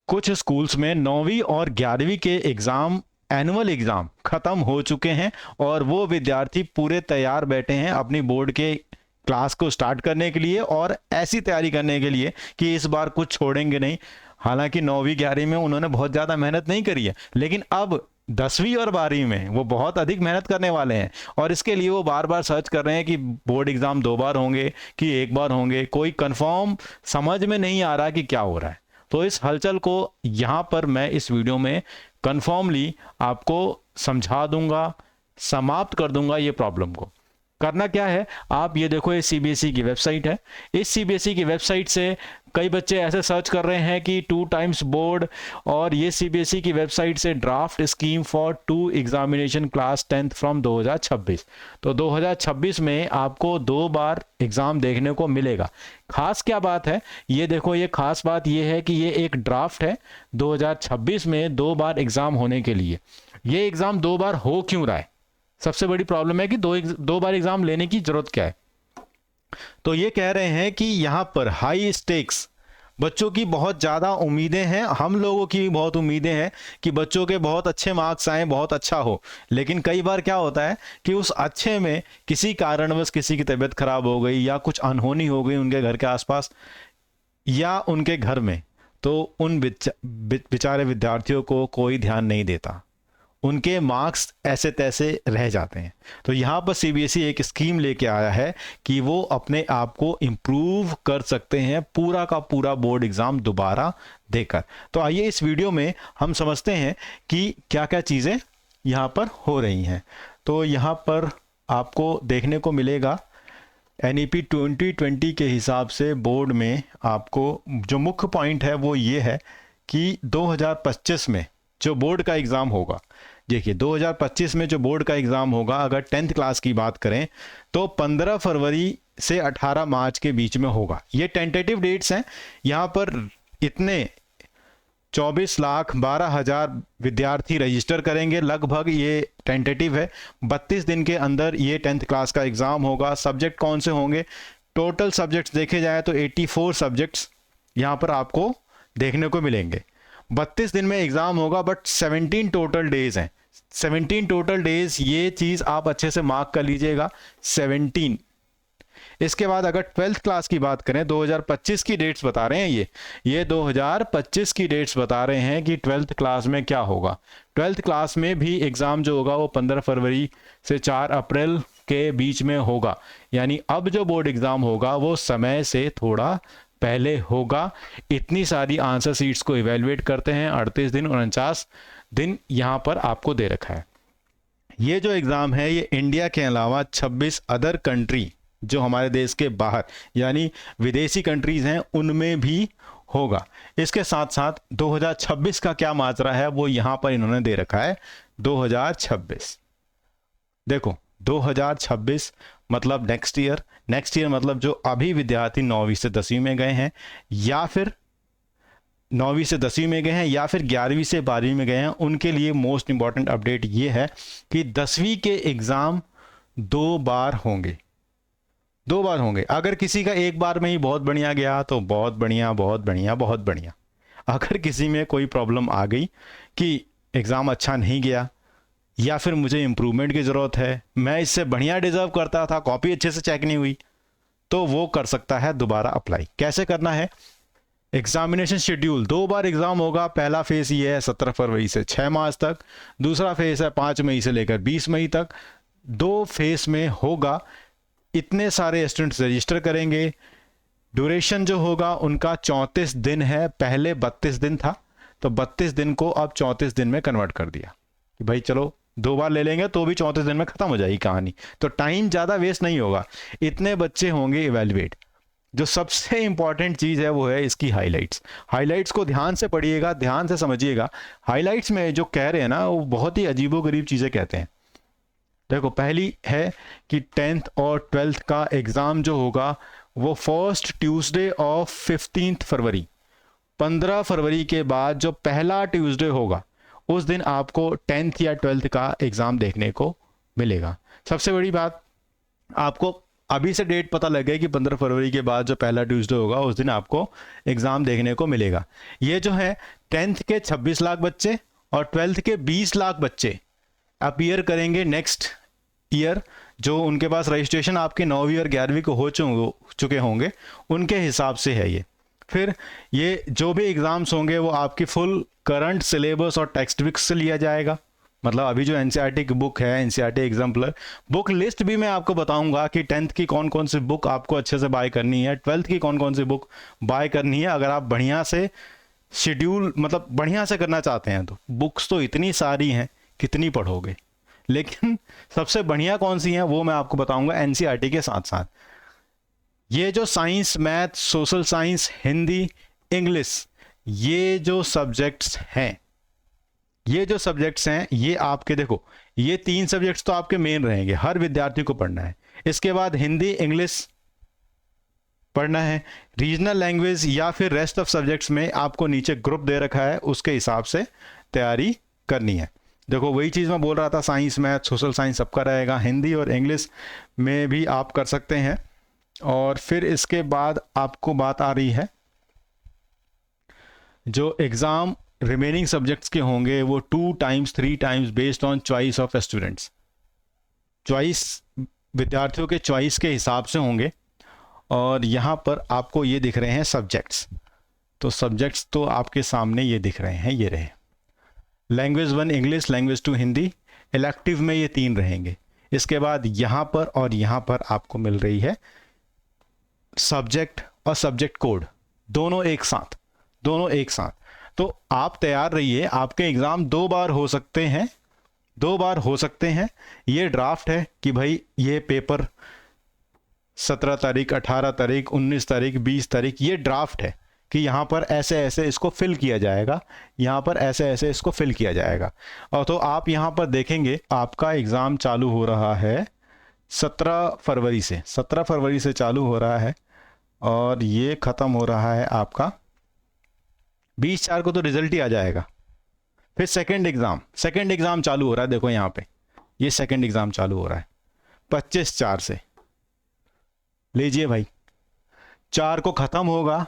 कुछ स्कूल्स में 9वीं और 11वीं के एग्ज़ाम, एनुअल एग्ज़ाम ख़त्म हो चुके हैं और वो विद्यार्थी पूरे तैयार बैठे हैं अपनी बोर्ड के क्लास को स्टार्ट करने के लिए और ऐसी तैयारी करने के लिए कि इस बार कुछ छोड़ेंगे नहीं। हालांकि 9वीं 11वीं में उन्होंने बहुत ज़्यादा मेहनत नहीं करी है, लेकिन अब 10वीं और 12वीं में वो बहुत अधिक मेहनत करने वाले हैं और इसके लिए वो बार बार सर्च कर रहे हैं कि बोर्ड एग्ज़ाम 2 बार होंगे कि 1 बार होंगे। कोई कंफर्म समझ में नहीं आ रहा कि क्या हो रहा है। तो इस हलचल को यहाँ पर मैं इस वीडियो में कन्फर्मली आपको समझा दूंगा, समाप्त कर दूंगा ये प्रॉब्लम को। करना क्या है, आप ये देखो, ये सीबीएसई की वेबसाइट है। इस सीबीएसई की वेबसाइट से कई बच्चे ऐसे सर्च कर रहे हैं कि 2 टाइम्स बोर्ड, और ये सीबीएसई की वेबसाइट से draft scheme for 2 examination class 10th from 2026। तो 2026 में आपको 2 बार एग्जाम देखने को मिलेगा। खास क्या बात है, ये देखो, ये खास बात ये है कि ये एक ड्राफ्ट है 2026 में 2 बार एग्जाम होने के लिए। ये एग्जाम 2 बार हो क्यों रहा है? सबसे बड़ी प्रॉब्लम है कि दो बार एग्जाम लेने की जरूरत क्या है। तो ये कह रहे हैं कि यहाँ पर हाई स्टेक्स, बच्चों की बहुत ज़्यादा उम्मीदें हैं, हम लोगों की भी बहुत उम्मीदें हैं कि बच्चों के बहुत अच्छे मार्क्स आए, बहुत अच्छा हो। लेकिन कई बार क्या होता है कि उस अच्छे में किसी कारणवश किसी की तबीयत खराब हो गई या कुछ अनहोनी हो गई उनके घर के आसपास या उनके घर में, तो उन बेचारे विद्यार्थियों को कोई ध्यान नहीं देता, उनके मार्क्स ऐसे तैसे रह जाते हैं। तो यहाँ पर सीबीएसई एक स्कीम लेके आया है कि वो अपने आप को इम्प्रूव कर सकते हैं पूरा का पूरा बोर्ड एग्ज़ाम दोबारा देकर। तो आइए इस वीडियो में हम समझते हैं कि क्या क्या चीज़ें यहाँ पर हो रही हैं। तो यहाँ पर आपको देखने को मिलेगा NEP 2020 के हिसाब से बोर्ड में आपको जो मुख्य पॉइंट है वो ये है कि 2025 में जो बोर्ड का एग्ज़ाम होगा, देखिए 2025 में जो बोर्ड का एग्ज़ाम होगा, अगर 10th क्लास की बात करें तो 15 फरवरी से 18 मार्च के बीच में होगा। ये टेंटेटिव डेट्स हैं। यहाँ पर इतने 24,12,000 विद्यार्थी रजिस्टर करेंगे लगभग, ये टेंटेटिव है। 32 दिन के अंदर ये 10th क्लास का एग्ज़ाम होगा। सब्जेक्ट कौन से होंगे? टोटल सब्जेक्ट्स देखे जाए तो 84 सब्जेक्ट्स यहाँ पर आपको देखने को मिलेंगे। 32 दिन में एग्ज़ाम होगा, बट 17 टोटल डेज़ हैं। 17 टोटल डेज़, ये चीज़ आप अच्छे से मार्क कर लीजिएगा, 17। इसके बाद अगर 12th क्लास की बात करें, 2025 की डेट्स बता रहे हैं ये 2025 की डेट्स बता रहे हैं कि 12th क्लास में क्या होगा। 12th क्लास में भी एग्ज़ाम जो होगा वो 15 फरवरी से 4 अप्रैल के बीच में होगा। यानी अब जो बोर्ड एग्ज़ाम होगा वो समय से थोड़ा पहले होगा। इतनी सारी आंसर सीट्स को इवेलुएट करते हैं, 38 दिन 49 दिन यहाँ पर आपको दे रखा है। ये जो एग्ज़ाम है ये इंडिया के अलावा 26 अदर कंट्री, जो हमारे देश के बाहर यानी विदेशी कंट्रीज़ हैं, उनमें भी होगा। इसके साथ साथ 2026 का क्या माजरा है वो यहाँ पर इन्होंने दे रखा है। 2026 देखो, 2026 मतलब नेक्स्ट ईयर मतलब जो अभी विद्यार्थी 9वीं से 10वीं में गए हैं या फिर 9वीं से 10वीं में गए हैं या फिर 11वीं से 12वीं में गए हैं, उनके लिए मोस्ट इंपॉर्टेंट अपडेट ये है कि 10वीं के एग्ज़ाम 2 बार होंगे। 2 बार होंगे। अगर किसी का एक बार में ही बहुत बढ़िया गया तो बहुत बढ़िया, बहुत बढ़िया, बहुत बढ़िया। अगर किसी में कोई प्रॉब्लम आ गई कि एग्ज़ाम अच्छा नहीं गया या फिर मुझे इम्प्रूवमेंट की ज़रूरत है, मैं इससे बढ़िया डिज़र्व करता था, कॉपी अच्छे से चेक नहीं हुई, तो वो कर सकता है दोबारा अप्लाई। कैसे करना है? एग्जामिनेशन शेड्यूल, 2 बार एग्ज़ाम होगा। पहला फेज़ ये है 17 फरवरी से 6 मार्च तक। दूसरा फेज़ है 5 मई से लेकर 20 मई तक। 2 फेज़ में होगा। इतने सारे स्टूडेंट्स रजिस्टर करेंगे। ड्यूरेशन जो होगा उनका 34 दिन है। पहले 32 दिन था, तो 32 दिन को अब 34 दिन में कन्वर्ट कर दिया कि भाई चलो 2 बार ले लेंगे तो भी 34 दिन में ख़त्म हो जाएगी कहानी, तो टाइम ज़्यादा वेस्ट नहीं होगा। इतने बच्चे होंगे इवेलुएट। जो सबसे इंपॉर्टेंट चीज़ है वो है इसकी हाइलाइट्स को ध्यान से पढ़िएगा, ध्यान से समझिएगा। हाइलाइट्स में जो कह रहे हैं ना वो बहुत ही अजीबोगरीब चीज़ें कहते हैं। देखो, पहली है कि 10th और 12th का एग्ज़ाम जो होगा वो फर्स्ट ट्यूसडे ऑफ 15 फरवरी, 15 फरवरी के बाद जो पहला ट्यूसडे होगा उस दिन आपको 10th या 12th का एग्ज़ाम देखने को मिलेगा। सबसे बड़ी बात, आपको अभी से डेट पता लगे कि 15 फरवरी के बाद जो पहला ट्यूसडे होगा उस दिन आपको एग्ज़ाम देखने को मिलेगा। ये जो है 10th के 26 लाख बच्चे और 12th के 20 लाख बच्चे अपीयर करेंगे नेक्स्ट ईयर, जो उनके पास रजिस्ट्रेशन आपके 9वीं और 11वीं को हो चुके होंगे, उनके हिसाब से है ये। फिर ये जो भी एग्ज़ाम्स होंगे वो आपकी फुल करंट सिलेबस और टेक्स्ट बुक से लिया जाएगा। मतलब अभी जो एनसीईआरटी की बुक है, एनसीईआरटी एग्जाम्पलर बुक लिस्ट भी मैं आपको बताऊंगा कि 10th की कौन कौन सी बुक आपको अच्छे से बाय करनी है, 12th की कौन कौन सी बुक बाय करनी है। अगर आप बढ़िया से शेड्यूल मतलब बढ़िया से करना चाहते हैं तो बुक्स तो इतनी सारी हैं, कितनी पढ़ोगे, लेकिन सबसे बढ़िया कौन सी हैं वो मैं आपको बताऊंगा एनसीईआरटी के साथ साथ। ये जो science, math, social science, Hindi, English, ये जो सब्जेक्ट्स हैं, ये आपके देखो, ये 3 सब्जेक्ट्स तो आपके मेन रहेंगे, हर विद्यार्थी को पढ़ना है। इसके बाद हिंदी, इंग्लिश पढ़ना है। रीजनल लैंग्वेज या फिर रेस्ट ऑफ सब्जेक्ट्स में आपको नीचे ग्रुप दे रखा है, उसके हिसाब से तैयारी करनी है। देखो वही चीज़ मैं बोल रहा था, साइंस, मैथ, सोशल साइंस सबका रहेगा, हिंदी और इंग्लिश में भी आप कर सकते हैं। और फिर इसके बाद आपको बात आ रही है जो एग्ज़ाम रिमेनिंग सब्जेक्ट्स के होंगे वो 2 times 3 times based on choice of students, choice विद्यार्थियों के चॉइस के हिसाब से होंगे। और यहाँ पर आपको ये दिख रहे हैं सब्जेक्ट्स, तो सब्जेक्ट्स तो आपके सामने ये दिख रहे हैं, ये रहे। Language 1 English, language 2 Hindi, elective में ये 3 रहेंगे। इसके बाद यहाँ पर और यहाँ पर आपको मिल रही है सब्जेक्ट और सब्जेक्ट कोड, दोनों एक साथ। तो आप तैयार रहिए, आपके एग्ज़ाम 2 बार हो सकते हैं। ये ड्राफ्ट है कि भाई ये पेपर 17 तारीख, 18 तारीख, 19 तारीख, 20 तारीख, ये ड्राफ्ट है कि यहाँ पर ऐसे ऐसे इसको फिल किया जाएगा, यहाँ पर ऐसे ऐसे इसको फिल किया जाएगा। और तो आप यहाँ पर देखेंगे आपका एग्ज़ाम चालू हो रहा है 17 फरवरी से चालू हो रहा है और ये ख़त्म हो रहा है आपका 20/4 को, तो रिजल्ट ही आ जाएगा। फिर सेकंड एग्ज़ाम चालू हो रहा है, देखो यहाँ पे ये सेकंड एग्ज़ाम चालू हो रहा है 25/4 से। लीजिए भाई, 4 को ख़त्म होगा,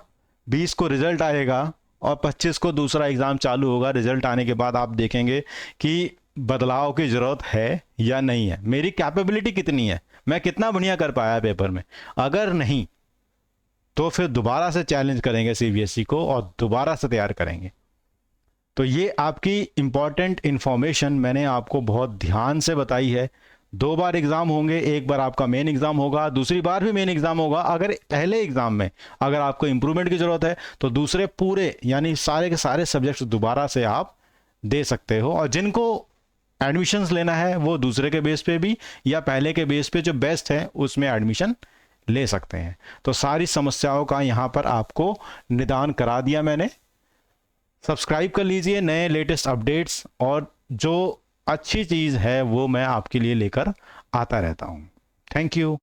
20 को रिजल्ट आएगा और 25 को दूसरा एग्ज़ाम चालू होगा। रिजल्ट आने के बाद आप देखेंगे कि बदलाव की ज़रूरत है या नहीं है, मेरी कैपेबिलिटी कितनी है, मैं कितना बढ़िया कर पाया पेपर में। अगर नहीं तो फिर दोबारा से चैलेंज करेंगे सीबीएसई को और दोबारा से तैयार करेंगे। तो ये आपकी इम्पॉर्टेंट इन्फॉर्मेशन मैंने आपको बहुत ध्यान से बताई है। 2 बार एग्ज़ाम होंगे, एक बार आपका मेन एग्ज़ाम होगा, दूसरी बार भी मेन एग्ज़ाम होगा। अगर पहले एग्ज़ाम में अगर आपको इम्प्रूवमेंट की ज़रूरत है तो दूसरे पूरे यानी सारे के सारे सब्जेक्ट्स दोबारा से आप दे सकते हो। और जिनको एडमिशन्स लेना है वो दूसरे के बेस पे भी या पहले के बेस पे जो बेस्ट है उसमें एडमिशन ले सकते हैं। तो सारी समस्याओं का यहाँ पर आपको निदान करा दिया मैंने। सब्सक्राइब कर लीजिए नए लेटेस्ट अपडेट्स, और जो अच्छी चीज़ है वो मैं आपके लिए लेकर आता रहता हूँ। Thank you.